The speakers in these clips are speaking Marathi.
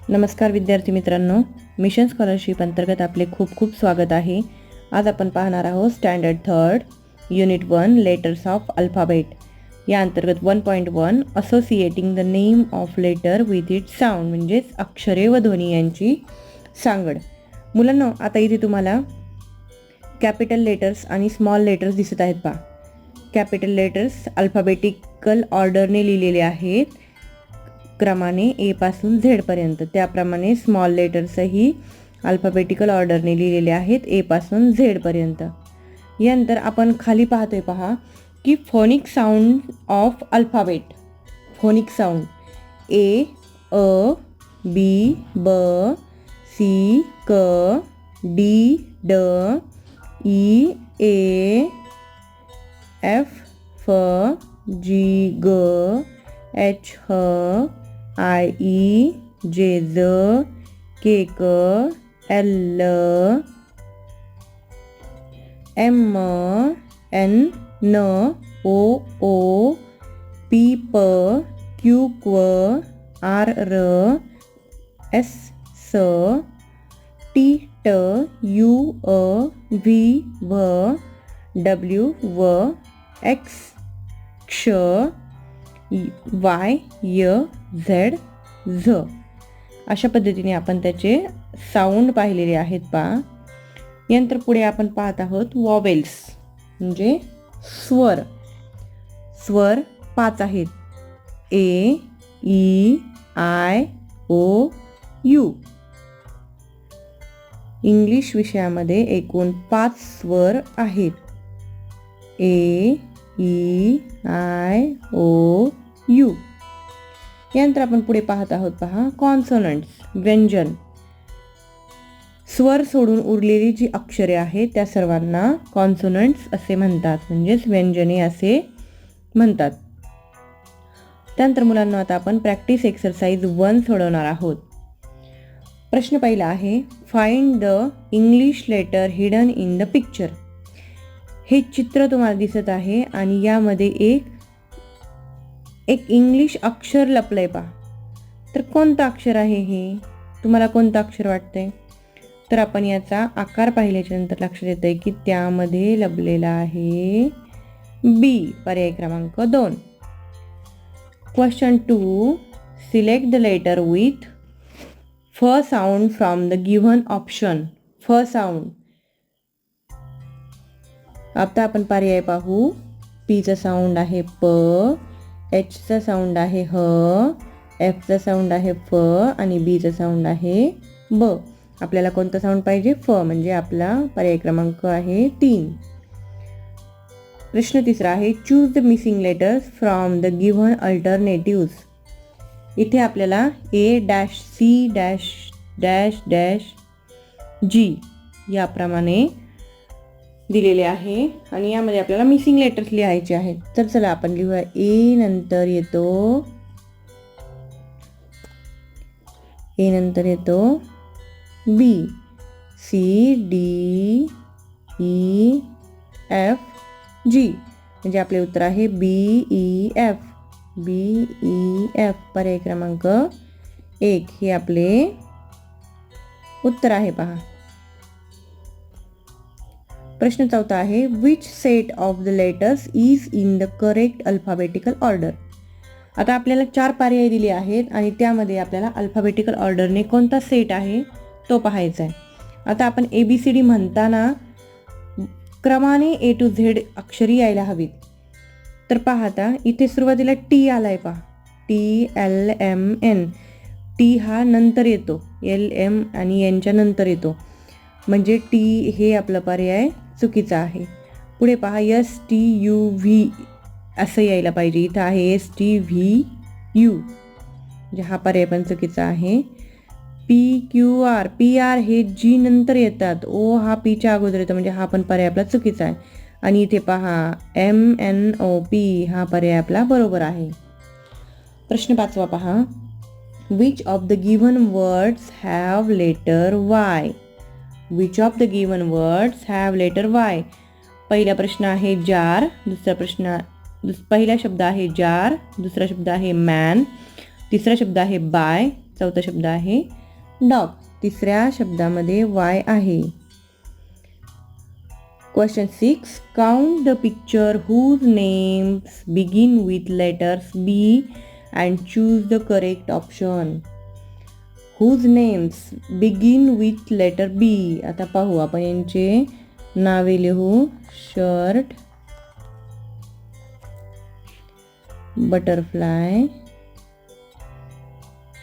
नमस्कार विद्यार्थी मित्रांनो, मिशन स्कॉलरशिप अंतर्गत आपले खूप खूप स्वागत आहे. आज आपण पाहणार आहोत standard 3 unit 1 letters of alphabet. या अंतर्गत 1.1 associating the name of letter with its sound, म्हणजेच अक्षरे व ध्वनी यांची सांगड. मुलांनो, आता इथे तुम्हाला कॅपिटल लेटर्स आणि स्मॉल लेटर्स दिसत आहेत पहा. कॅपिटल लेटर्स अल्फाबेटिकल ऑर्डरने लिहिलेले आहेत, क्रमाने ए पासून झेड पर्यंत. त्याप्रमाणे स्मॉल लेटर्सही अल्फाबेटिकल ऑर्डरने लिहिलेले आहेत ए पासून झेड पर्यंत. यानंतर आपण खाली पाहतोय पहा की phonic sound of alphabet. Phonic sound A, अ, बी, ब, सी, क, डी, ड, ई, ए, एफ, फ, जी, ग, एच, ह, आय, ई, जे, ज, के, क, एल, एम, एन, न, ओ, ओ, पी, प, क्यू, क्व, आर, र, एस, स, टी, ट, यू, अ, व्ही, व, डब्ल्यू, व, एक्स, क्ष, वाय, य, झेड, झ. अशा पद्धतीने आपण त्याचे साऊंड पाहिलेले आहेत पहा. यानंतर पुढे आपण पाहत आहोत वॉवेल्स, म्हणजे स्वर. स्वर 5 आहेत. A, E, I, O, U. English विषयामध्ये एकूण 5 स्वर आहेत. A, E, I, O, U. यानंतर आपण पुढे पाहत आहोत पहा कॉन्सोनंट्स, व्यंजन. स्वर सोडून उरलेली जी अक्षरे आहेत त्या सर्वांना कॉन्सोनंट्स असे म्हणतात, म्हणजेच व्यंजने असे म्हणतात. त्यानंतर मुलांना आता आपण प्रॅक्टिस एक्सरसाइज 1 सोडवणार आहोत. प्रश्न पहिला आहे, find the English letter hidden in the picture. हे चित्र तुम्हाला दिसत आहे आणि यामध्ये एक इंग्लिश अक्षर लपलंय पहा. तर कोणतं अक्षर आहे हे? तुम्हाला कोणतं अक्षर वाटतंय? तर आपण याचा आकार पाहिल्याच्या नंतर लक्षात येतंय की त्यामध्ये लपलेला आहे बी, पर्याय क्रमांक 2. Question 2, select the letter with फ sound from the given option. फ साऊंड. आता आपण पर्याय पाहू. पीचा साऊंड आहे प, एचचा साऊंड आहे ह, एफचा साऊंड आहे फ आणि बीचा साऊंड आहे ब. आपल्याला कोणता साऊंड पाहिजे? फ, म्हणजे आपला पर्याय क्रमांक आहे 3. प्रश्न तिसरा आहे, choose the missing letters from the given alternatives. इथे आपल्याला A dash C dash dash dash G याप्रमाणे दिलेले आहे आणि यामध्ये आपल्याला मिसिंग लेटर्स लिहायचे आहेत. तर चला आपण लिहूया. ए नंतर येतो बी, सी, डी, ई, एफ, जी. म्हणजे आपले उत्तर आहे बी, ई, एफ. बी, ई, एफ, पर्याय क्रमांक 1 हे आपले उत्तर आहे पहा. प्रश्न 4 आहे, which set of the letters is in the correct alphabetical order. आता आपल्याला 4 पर्याय दिले आहेत आणि त्यामध्ये आपल्याला अल्फाबेटिकल ऑर्डरने कोणता सेट आहे तो पाहायचा आहे. आता आपण ABCD म्हणताना क्रमाने A to Z अक्षरी यायला हवीत. तर पाहता इथे सुरुवातीला टी आलाय पहा. T, L, M, N. T हा नंतर येतो, एल, एम आणि एनच्या नंतर येतो, म्हणजे टी हे आपला पर्याय चुकीचा आहे. पुढे पहा, एस, टी, यू, व्ही असं यायला पाहिजे. इथं आहे एस, टी, व्ही, यू, म्हणजे हा पर्याय पण चुकीचा आहे. P, Q, R. P, R हे जी नंतर येतात, ओ हा पीच्या अगोदर येतो, म्हणजे हा पण पर्याय आपला चुकीचा आहे. आणि इथे पहा एम, एन, ओ, पी हा पर्याय आपला बरोबर आहे. प्रश्न 5 पहा, which of the given words have letter Y. Which of the given words have letter Y. पहिला प्रश्न आहे जार, पहिला शब्द आहे जार, दुसरा शब्द आहे मॅन, तिसरा शब्द आहे बाय, चौथा शब्द आहे डॉग. तिसऱ्या शब्दामध्ये वाय आहे. Question 6. Count the picture whose names begin with letters B and choose the correct option. Whose names begin with letter B. आता पाहू आपण यांचे नावे लिहू. Shirt, butterfly,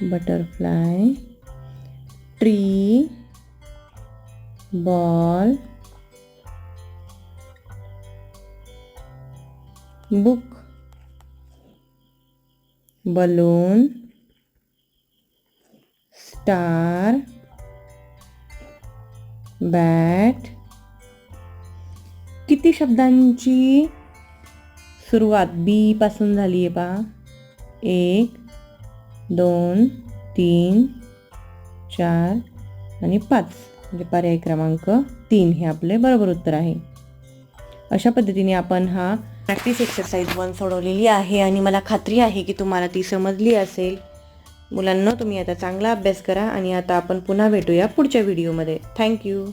butterfly, tree, ball, book, balloon, star, bat. किती शब्दांची सुरुवात बी पासून झाली आहे पहा. 1, 2, 3, 4 आणि 5. म्हणजे पर्याय क्रमांक 3 हे आपले बरोबर उत्तर आहे. अशा पद्धतीने आपण हा प्रॅक्टिस एक्सरसाइज 1 सोडवलेली आहे आणि मला खात्री आहे की तुम्हाला ती समजली असेल. मुलांनो, तुम्ही आता चांगला अभ्यास करा आणि आता आपण पुन्हा भेटूया पुढच्या व्हिडिओमध्ये. थँक्यू.